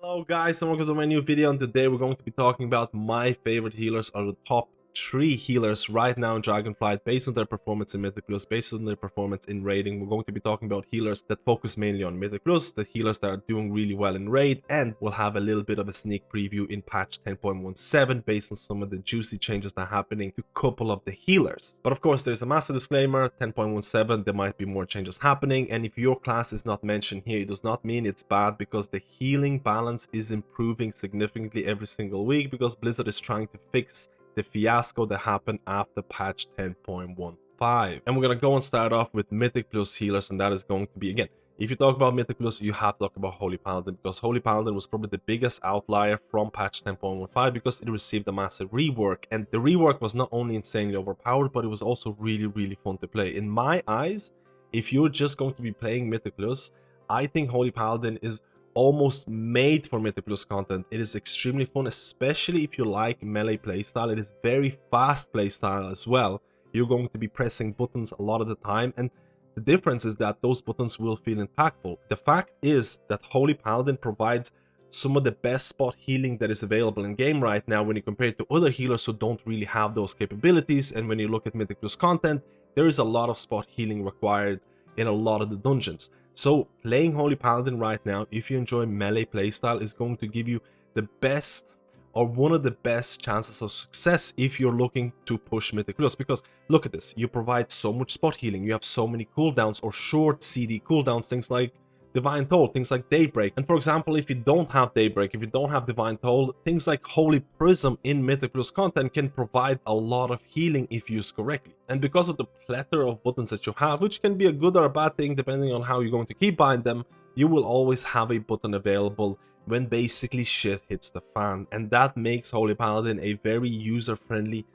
Hello guys and welcome to my new video, and today we're going to be talking about my favorite healers, or the top 3 healers right now in Dragonflight based on their performance in Mythic Plus, based on their performance in raiding. We're going to be talking about healers that focus mainly on Mythic Plus, the healers that are doing really well in raid, and we'll have a little bit of a sneak preview in patch 10.17 based on some of the juicy changes that are happening to a couple of the healers. But of course, there's a massive disclaimer: 10.17, there might be more changes happening, and if your class is not mentioned here, it does not mean it's bad, because the healing balance is improving significantly every single week, because Blizzard is trying to fix the fiasco that happened after patch 10.15. And we're gonna go and start off with Mythic Plus healers, and that is going to be, again, if you talk about Mythic Plus, you have to talk about Holy Paladin, because Holy Paladin was probably the biggest outlier from patch 10.15 because it received a massive rework, and the rework was not only insanely overpowered, but it was also really fun to play. In my eyes, if you're just going to be playing Mythic Plus, I think Holy Paladin is almost made for Mythic Plus content. It is extremely fun, especially if you like melee playstyle. It is very fast playstyle as well. You're going to be pressing buttons a lot of the time, and the difference is that those buttons will feel impactful. The fact is that Holy Paladin provides some of the best spot healing that is available in game right now when you compare it to other healers who don't really have those capabilities. And when you look at Mythic Plus content, there is a lot of spot healing required in a lot of the dungeons. So playing Holy Paladin right now, if you enjoy melee playstyle, is going to give you the best, or one of the best chances of success if you're looking to push Mythic Plus. Because look at this, you provide so much spot healing, you have so many cooldowns or short CD cooldowns, things like Divine Toll, things like Daybreak. And for example, if you don't have Daybreak, if you don't have Divine Toll, things like Holy Prism in Mythic Plus content can provide a lot of healing if used correctly. And because of the plethora of buttons that you have, which can be a good or a bad thing depending on how you're going to keep buying them, you will always have a button available when basically shit hits the fan. And that makes Holy Paladin a very user-friendly,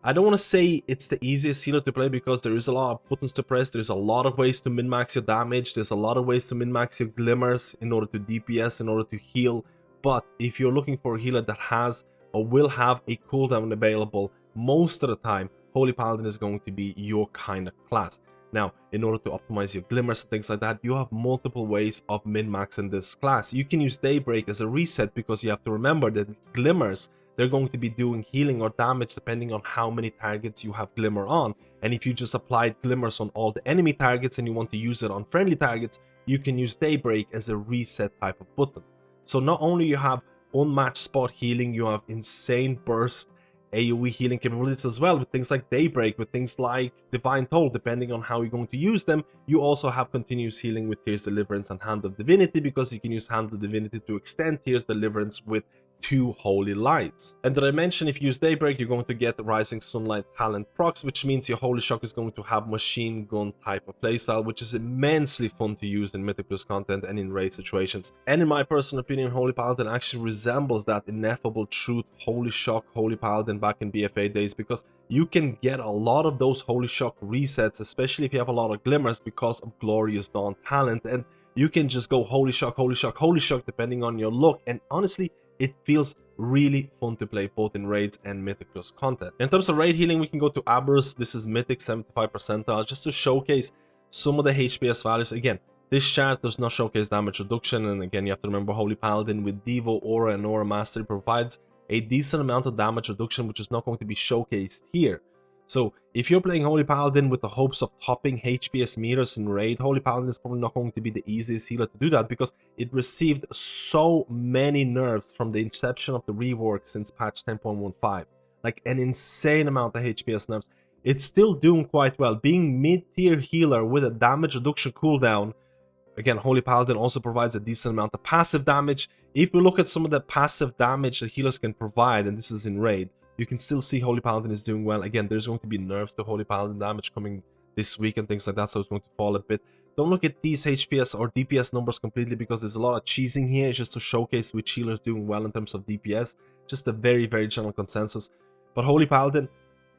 I don't want to say it's the easiest healer to play, because there is a lot of buttons to press, there's a lot of ways to min-max your damage, there's a lot of ways to min-max your glimmers in order to DPS, in order to heal. But if you're looking for a healer that has or will have a cooldown available most of the time, Holy Paladin is going to be your kind of class. Now, in order to optimize your glimmers and things like that, you have multiple ways of min-maxing this class. You can use Daybreak as a reset, because you have to remember that glimmers, they're going to be doing healing or damage depending on how many targets you have Glimmer on. And if you just applied Glimmers on all the enemy targets and you want to use it on friendly targets, you can use Daybreak as a reset type of button. So not only you have unmatched spot healing, you have insane burst AoE healing capabilities as well, with things like Daybreak, with things like Divine Toll, depending on how you're going to use them. You also have continuous healing with Tears Deliverance and Hand of Divinity, because you can use Hand of Divinity to extend Tears Deliverance with 2 Holy Lights. And did I mention, if you use Daybreak, you're going to get Rising Sunlight talent procs, which means your Holy Shock is going to have machine gun type of playstyle, which is immensely fun to use in Mythic Plus content and in raid situations. And in my personal opinion, Holy Paladin actually resembles that ineffable truth Holy Shock Holy Paladin back in BFA days, because you can get a lot of those Holy Shock resets, especially if you have a lot of glimmers, because of Glorious Dawn talent. And you can just go Holy Shock, Holy Shock, Holy Shock, depending on your look. And honestly, it feels really fun to play both in raids and Mythic Plus content. In terms of raid healing, we can go to Aberus. This is Mythic 75 percentile, just to showcase some of the HPS values. Again, this chart does not showcase damage reduction, and again, you have to remember Holy Paladin with Devo, Aura, and Aura Mastery provides a decent amount of damage reduction, which is not going to be showcased here. So if you're playing Holy Paladin with the hopes of topping HPS meters in raid, Holy Paladin is probably not going to be the easiest healer to do that, because it received so many nerfs from the inception of the rework since patch 10.15. Like an insane amount of HPS nerfs. It's still doing quite well, being mid-tier healer with a damage reduction cooldown. Again, Holy Paladin also provides a decent amount of passive damage. If we look at some of the passive damage that healers can provide, and this is in raid, you can still see Holy Paladin is doing well. Again, there's going to be nerfs to Holy Paladin damage coming this week and things like that, so it's going to fall a bit. Don't look at these HPS or DPS numbers completely, because there's a lot of cheesing here. It's just to showcase which healer is doing well in terms of DPS. Just a very general consensus. But Holy Paladin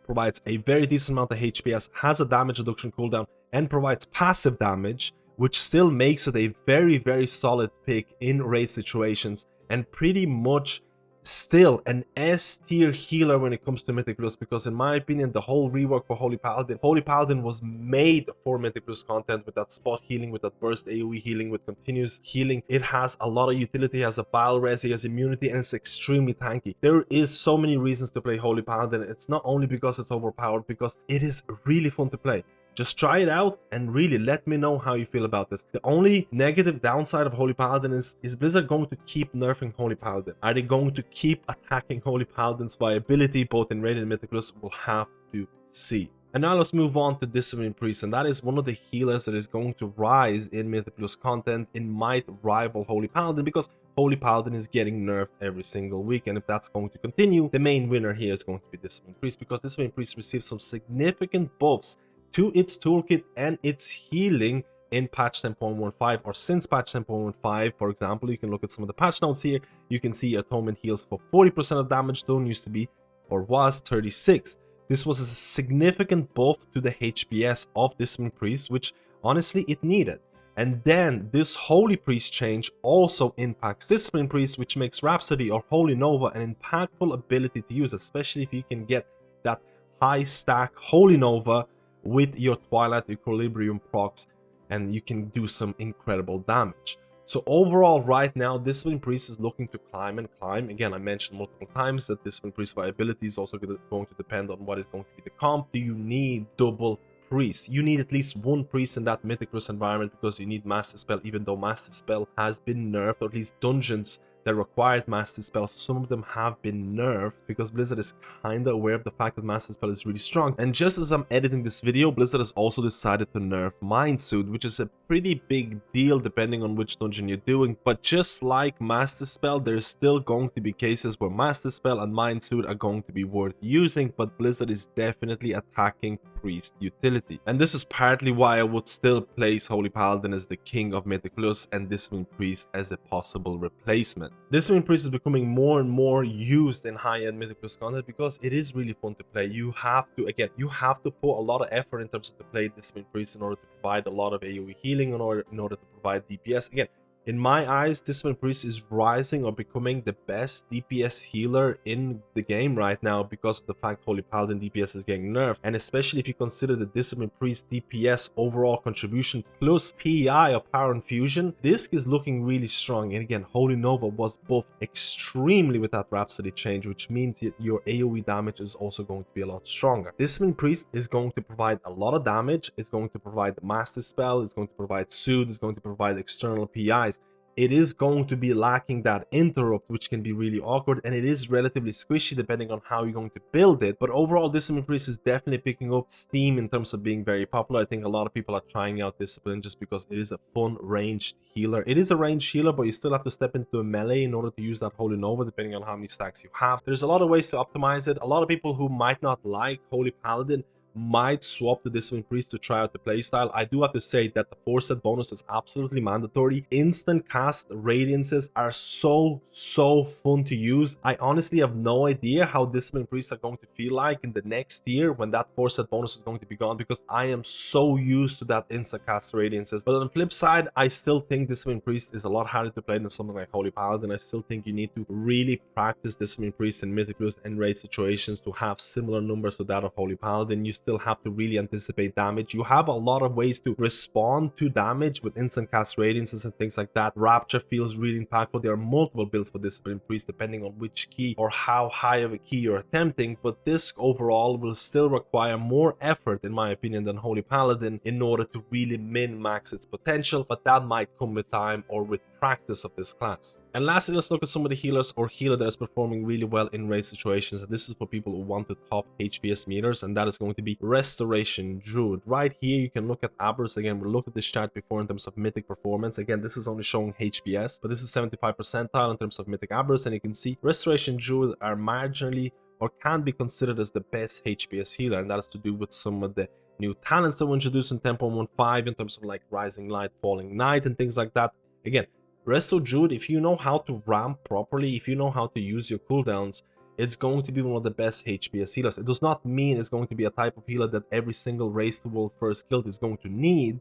provides a very decent amount of HPS, has a damage reduction cooldown, and provides passive damage, which still makes it a very solid pick in raid situations, and pretty much still an S tier healer when it comes to Mythic Plus, because in my opinion, the whole rework for Holy Paladin was made for Mythic Plus content, with that spot healing, with that burst AoE healing, with continuous healing. It has a lot of utility, it has a bile res, it has immunity, and it's extremely tanky. There is so many reasons to play Holy Paladin. It's not only because it's overpowered, because it is really fun to play. Just try it out and really let me know how you feel about this. The only negative downside of Holy Paladin is Blizzard going to keep nerfing Holy Paladin? Are they going to keep attacking Holy Paladin's viability both in Raid and Mythic Plus? We'll have to see. And now let's move on to Discipline Priest, and that is one of the healers that is going to rise in Mythic Plus content and might rival Holy Paladin, because Holy Paladin is getting nerfed every single week, and if that's going to continue, the main winner here is going to be Discipline Priest, because Discipline Priest receives some significant buffs to its toolkit and its healing in patch 10.15 or since patch 10.15. For example, you can look at some of the patch notes here. You can see Atonement heals for 40% of damage done, used to be or was 36. This was a significant buff to the HPS of Discipline Priest, which honestly it needed. And then this Holy Priest change also impacts Discipline Priest, which makes Rhapsody or Holy Nova an impactful ability to use, especially if you can get that high stack Holy Nova with your Twilight Equilibrium procs, and you can do some incredible damage. So overall, right now, Discipline Priest is looking to climb and climb. Again, I mentioned multiple times that Discipline Priest viability is also going to depend on what is going to be the comp. Do you need double priests? You need at least one priest in that Mythic Plus environment, because you need Master Spell, even though Master Spell has been nerfed, or at least dungeons that required Master Spell, some of them have been nerfed, because Blizzard is kinda aware of the fact that Master Spell is really strong. And just as I'm editing this video, Blizzard has also decided to nerf Mind Suit, which is a pretty big deal depending on which dungeon you're doing. But just like Master Spell, there's still going to be cases where Master Spell and Mind Suit are going to be worth using, but Blizzard is definitely attacking Priest utility. And this is partly why I would still place Holy Paladin as the king of Mythic Plus and Discipline Priest as a possible replacement. Discipline Priest is becoming more and more used in high-end Mythic Plus content, because it is really fun to play. You have to put a lot of effort in terms of to play Discipline Priest in order to provide a lot of AoE healing, in order to provide DPS. Again, in my eyes, Discipline Priest is rising or becoming the best DPS healer in the game right now, because of the fact Holy Paladin DPS is getting nerfed. And especially if you consider the Discipline Priest DPS overall contribution plus PI or Power Infusion, this is looking really strong. And again, Holy Nova was buffed extremely with that Rhapsody change, which means that your AoE damage is also going to be a lot stronger. Discipline Priest is going to provide a lot of damage. It's going to provide Master Spell, it's going to provide Soothe, it's going to provide external PIs. It is going to be lacking that interrupt, which can be really awkward, and it is relatively squishy depending on how you're going to build it. But overall, Discipline Priest is definitely picking up steam in terms of being very popular. I think a lot of people are trying out Discipline just because it is a fun ranged healer. It is a ranged healer, but you still have to step into a melee in order to use that Holy Nova, depending on how many stacks you have. There's a lot of ways to optimize it. A lot of people who might not like Holy Paladin might swap the Discipline Priest to try out the playstyle. I do have to say that the 4-set bonus is absolutely mandatory. Instant cast radiances are so fun to use. I honestly have no idea how Discipline Priests are going to feel like in the next year when that 4-set bonus is going to be gone, because I am so used to that instant cast radiances. But on the flip side, I still think Discipline Priest is a lot harder to play than something like Holy Paladin. I still think you need to really practice Discipline Priest in Mythic Plus and raid situations to have similar numbers to that of Holy Paladin. You still have to really anticipate damage. You have a lot of ways to respond to damage with instant cast radiances and things like that. Rapture feels really impactful. There are multiple builds for Discipline Priest depending on which key or how high of a key you're attempting, but this overall will still require more effort, in my opinion, than Holy Paladin in order to really min-max its potential, but that might come with time or with practice of this class. And lastly, let's look at some of the healers or healer that is performing really well in raid situations. And this is for people who want to top HPS meters, and that is going to be Restoration Druid. Right here, you can look at Abbers. Again, we looked at this chart before in terms of mythic performance. Again, this is only showing HPS, but this is 75 percentile in terms of mythic Abbers, and you can see Restoration Druid are marginally or can be considered as the best HPS healer, and that is to do with some of the new talents that were introduced in 10.15 in terms of like Rising Light, Falling Night, and things like that. Again, Resto Druid, if you know how to ramp properly, if you know how to use your cooldowns, it's going to be one of the best HPS healers. It does not mean it's going to be a type of healer that every single race to world first guild is going to need,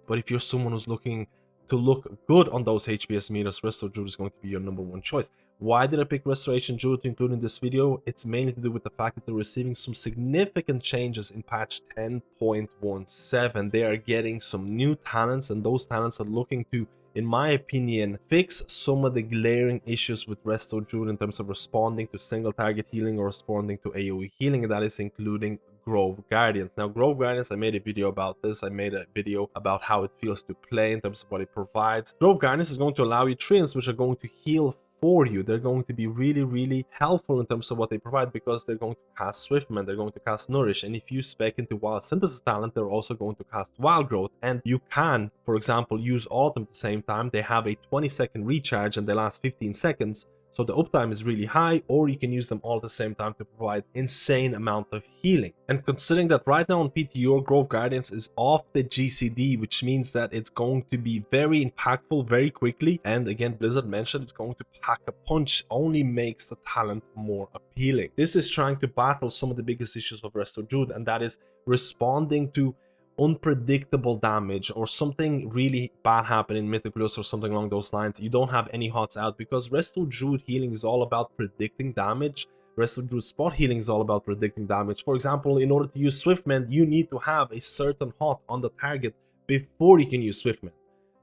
but if you're someone who's looking to look good on those HPS meters, Resto Druid is going to be your #1 choice. Why did I pick Restoration Druid to include in this video? It's mainly to do with the fact that they're receiving some significant changes in patch 10.17. They are getting some new talents, and those talents are looking to, in my opinion, fix some of the glaring issues with Resto Druid in terms of responding to single target healing or responding to AoE healing, and that is including Grove Guardians. Now, Grove Guardians, I made a video about this. I made a video about how it feels to play in terms of what it provides. Grove Guardians is going to allow you treants which are going to heal for you. They're going to be really helpful in terms of what they provide, because they're going to cast Swiftman, they're going to cast Nourish, and if you spec into Wild Synthesis talent, they're also going to cast Wild Growth, and you can, for example, use all of them at the same time. They have a 20-second recharge and they last 15 seconds. So the uptime is really high, or you can use them all at the same time to provide insane amount of healing. And considering that right now on PTO, Grove Guardians is off the GCD, which means that it's going to be very impactful very quickly. And again, Blizzard mentioned it's going to pack a punch, only makes the talent more appealing. This is trying to battle some of the biggest issues of Resto Druid, and that is responding to unpredictable damage or something really bad happen in Mythic Plus or something along those lines. You don't have any HOTS out, because Resto Druid healing is all about predicting damage. Resto Druid spot healing is all about predicting damage. For example, in order to use Swiftman, you need to have a certain HOT on the target before you can use Swiftman.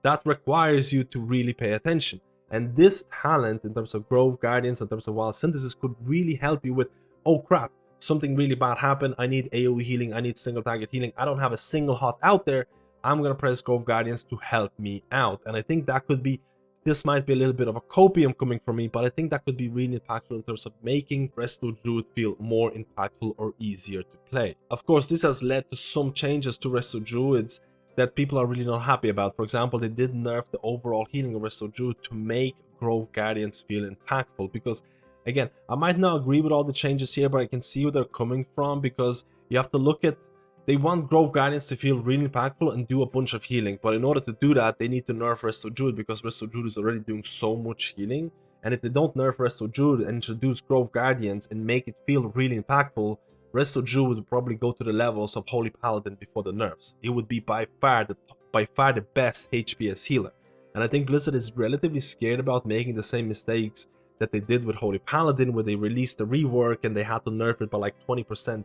That requires you to really pay attention. And this talent, in terms of Grove Guardians, in terms of Wild Synthesis, could really help you with, oh crap, something really bad happened, I need AoE healing, I need single target healing, I don't have a single HOT out there, I'm gonna press Grove Guardians to help me out. And I think that could be, this might be a little bit of a copium coming from me, but I think that could be really impactful in terms of making Resto Druid feel more impactful or easier to play. Of course, this has led to some changes to Resto Druids that people are really not happy about. For example, they did nerf the overall healing of Resto Druid to make Grove Guardians feel impactful, because again, I might not agree with all the changes here, but I can see where they're coming from, because you have to look at, they want Grove Guardians to feel really impactful and do a bunch of healing, but in order to do that, they need to nerf Resto Druid, because Resto Druid is already doing so much healing. And if they don't nerf Resto Druid and introduce Grove Guardians and make it feel really impactful, Resto Druid would probably go to the levels of Holy Paladin before the nerfs. It would be by far the best HPS healer. And I think Blizzard is relatively scared about making the same mistakes that they did with Holy Paladin, where they released the rework and they had to nerf it by like 20%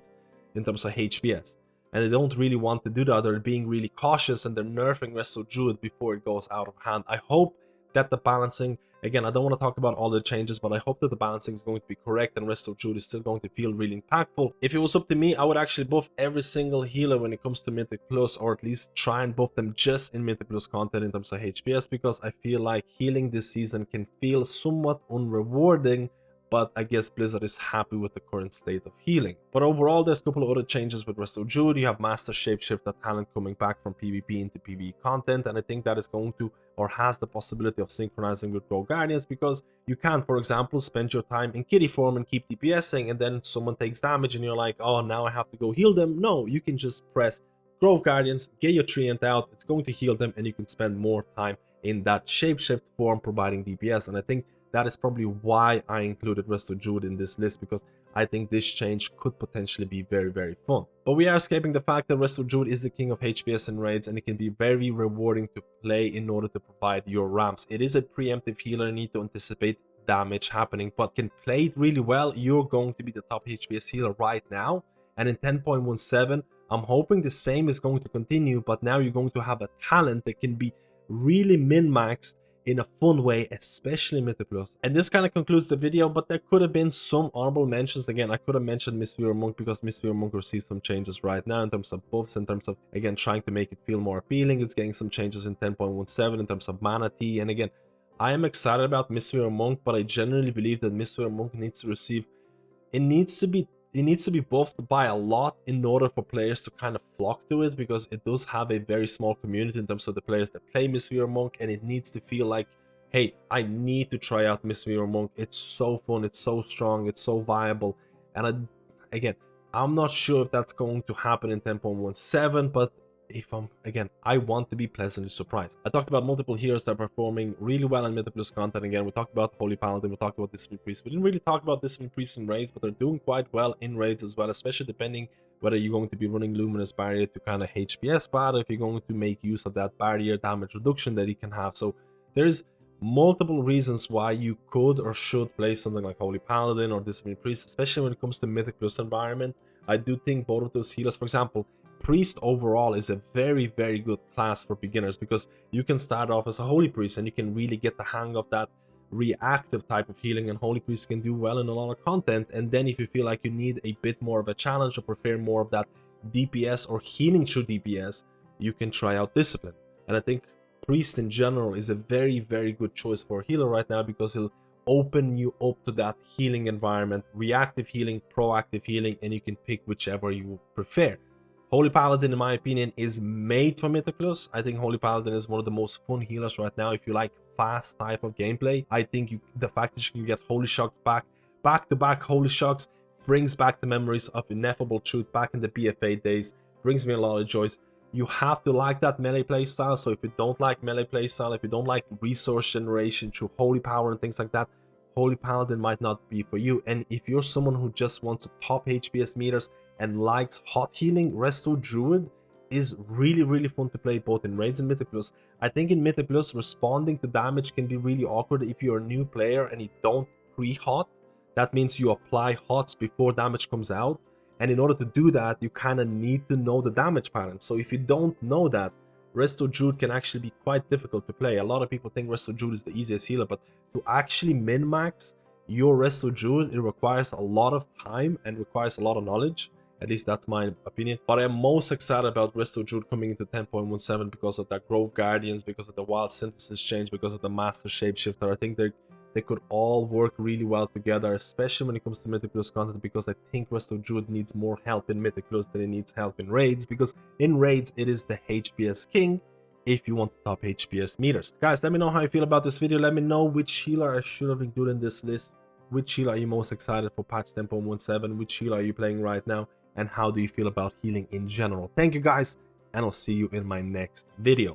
in terms of HPS. And they don't really want to do that. They're being really cautious and they're nerfing Resto Druid before it goes out of hand. I hope that the balancing, again, I don't want to talk about all the changes, but I hope that the balancing is going to be correct and Resto Druid is still going to feel really impactful. If it was up to me, I would actually buff every single healer when it comes to Mythic Plus, or at least try and buff them just in Mythic Plus content in terms of HPS, because I feel like healing this season can feel somewhat unrewarding, but I guess Blizzard is happy with the current state of healing. But overall, there's a couple of other changes with Resto Druid. You have Master Shapeshift, that talent coming back from PvP into PvE content, and I think that is going to, or has the possibility of synchronizing with Grove Guardians, because you can, for example, spend your time in kitty form and keep DPSing, and then someone takes damage and you're like, oh, now I have to go heal them. No, you can just press Grove Guardians, get your treant out, it's going to heal them, and you can spend more time in that Shapeshift form providing DPS. And I think that is probably why I included Resto Druid in this list, because I think this change could potentially be very fun. But we are escaping the fact that Resto Druid is the king of HPS and raids, and it can be very rewarding to play in order to provide your ramps. It is a preemptive healer, you need to anticipate damage happening, but can play it really well. You're going to be the top HPS healer right now, and in 10.17, I'm hoping the same is going to continue, but now you're going to have a talent that can be really min-maxed in a fun way, especially Mythic Plus. And this kind of concludes the video, but there could have been some honorable mentions. Again, I could have mentioned Mistweaver Monk, because Mistweaver Monk receives some changes right now in terms of buffs, in terms of, again, trying to make it feel more appealing. It's getting some changes in 10.17 in terms of mana tea. And again, I am excited about Mistweaver Monk, but I generally believe that Mistweaver Monk needs to receive, it needs to be buffed by a lot in order for players to kind of flock to it, because it does have a very small community in terms of the players that play Mistweaver Monk, and it needs to feel like, hey, I need to try out Mistweaver Monk. It's so fun, it's so strong, it's so viable. And again, I'm not sure if that's going to happen in 10.17, but if again, I want to be pleasantly surprised. I talked about multiple heroes that are performing really well in Mythic Plus content. Again, we talked about Holy Paladin, we talked about Discipline Priest. We didn't really talk about Discipline Priest in raids, but they're doing quite well in raids as well, especially depending whether you're going to be running Luminous Barrier to kind of HPS battle, if you're going to make use of that barrier damage reduction that he can have. So there's multiple reasons why you could or should play something like Holy Paladin or Discipline Priest, especially when it comes to Mythic Plus environment. I do think both of those healers, for example, Priest overall is a very, very good class for beginners, because you can start off as a Holy Priest and you can really get the hang of that reactive type of healing, and Holy Priest can do well in a lot of content. And then if you feel like you need a bit more of a challenge or prefer more of that DPS or healing through DPS, you can try out Discipline. And I think Priest in general is a very, very good choice for a healer right now, because he'll open you up to that healing environment, reactive healing, proactive healing, and you can pick whichever you prefer. Holy Paladin, in my opinion, is made for Mythic Plus. I think Holy Paladin is one of the most fun healers right now if you like fast type of gameplay. I think the fact that you can get Holy Shocks back to back Holy Shocks brings back the memories of Ineffable Truth back in the BFA days, brings me a lot of joy. You have to like that melee playstyle, so if you don't like melee playstyle, if you don't like resource generation through holy power and things like that, Holy Paladin might not be for you. And if you're someone who just wants to top HPS meters and likes hot healing, Resto Druid is really, really fun to play both in raids and Mythic Plus. I think in Mythic Plus, responding to damage can be really awkward if you're a new player and you don't pre-hot. That means you apply hots before damage comes out. And in order to do that, you kind of need to know the damage pattern. So if you don't know that, Resto Druid can actually be quite difficult to play. A lot of people think Resto Druid is the easiest healer, but to actually min-max your Resto Druid, it requires a lot of time and requires a lot of knowledge. At least that's my opinion. But I'm most excited about Resto Druid coming into 10.17 because of that Grove Guardians, because of the Wild Synthesis change, because of the Master Shapeshifter. I think they could all work really well together, especially when it comes to Mythic Plus content, because I think Resto Druid needs more help in Mythic Plus than it needs help in raids, because in raids it is the HPS king if you want to top HPS meters. Guys, let me know how you feel about this video. Let me know which healer I should have included in this list. Which healer are you most excited for patch 10.17? Which healer are you playing right now? And how do you feel about healing in general? Thank you guys, and I'll see you in my next video.